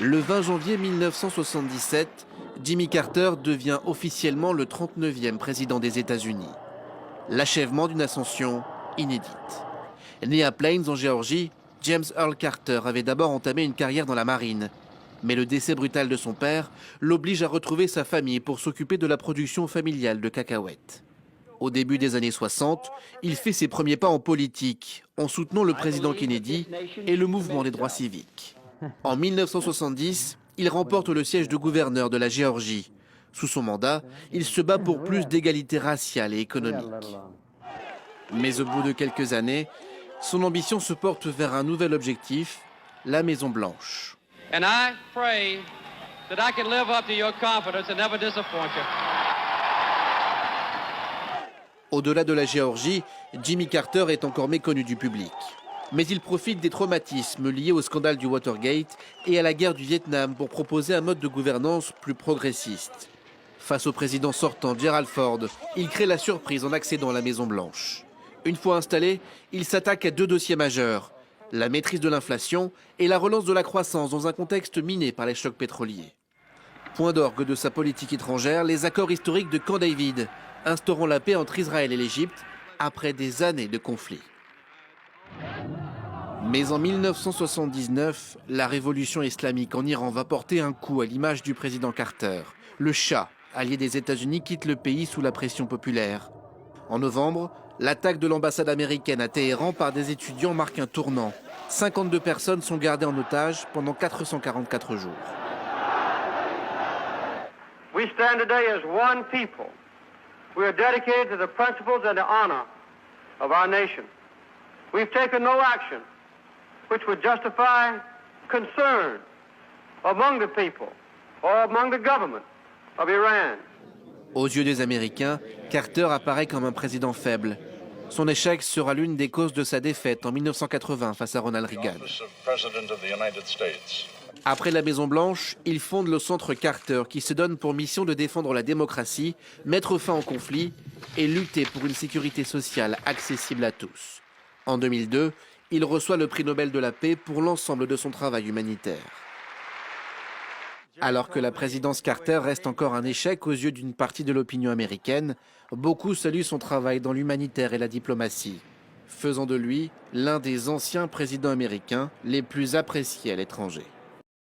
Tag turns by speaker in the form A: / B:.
A: Le 20 janvier 1977, Jimmy Carter devient officiellement le 39e président des États-Unis. L'achèvement d'une ascension inédite. Né à Plains en Géorgie, James Earl Carter avait d'abord entamé une carrière dans la marine. Mais le décès brutal de son père l'oblige à retrouver sa famille pour s'occuper de la production familiale de cacahuètes. Au début des années 60, il fait ses premiers pas en politique, en soutenant le président Kennedy et le mouvement des droits civiques. En 1970, il remporte le siège de gouverneur de la Géorgie. Sous son mandat, il se bat pour plus d'égalité raciale et économique. Mais au bout de quelques années, son ambition se porte vers un nouvel objectif, la Maison-Blanche.
B: And I pray that I can live up to your confidence and never disappoint you.
A: Au-delà de la Géorgie, Jimmy Carter est encore méconnu du public. Mais il profite des traumatismes liés au scandale du Watergate et à la guerre du Vietnam pour proposer un mode de gouvernance plus progressiste. Face au président sortant Gerald Ford, il crée la surprise en accédant à la Maison-Blanche. Une fois installé, il s'attaque à deux dossiers majeurs, la maîtrise de l'inflation et la relance de la croissance dans un contexte miné par les chocs pétroliers. Point d'orgue de sa politique étrangère, les accords historiques de Camp David, instaurant la paix entre Israël et l'Égypte après des années de conflits. Mais en 1979, la révolution islamique en Iran va porter un coup à l'image du président Carter. Le Shah, allié des États-Unis, quitte le pays sous la pression populaire. En novembre, l'attaque de l'ambassade américaine à Téhéran par des étudiants marque un tournant. 52 personnes sont gardées en otage pendant 444 jours.
C: We stand today as one people. We are dedicated to the principles and the honor of our nation. We've taken no action which would justify concern among the people or among the government of Iran.
A: Aux yeux des Américains, Carter apparaît comme un président faible. Son échec sera l'une des causes de sa défaite en 1980 face à Ronald Reagan. Après la Maison-Blanche, il fonde le Centre Carter qui se donne pour mission de défendre la démocratie, mettre fin au conflit et lutter pour une sécurité sociale accessible à tous. En 2002, il reçoit le prix Nobel de la paix pour l'ensemble de son travail humanitaire. Alors que la présidence Carter reste encore un échec aux yeux d'une partie de l'opinion américaine, beaucoup saluent son travail dans l'humanitaire et la diplomatie, faisant de lui l'un des anciens présidents américains les plus appréciés à l'étranger.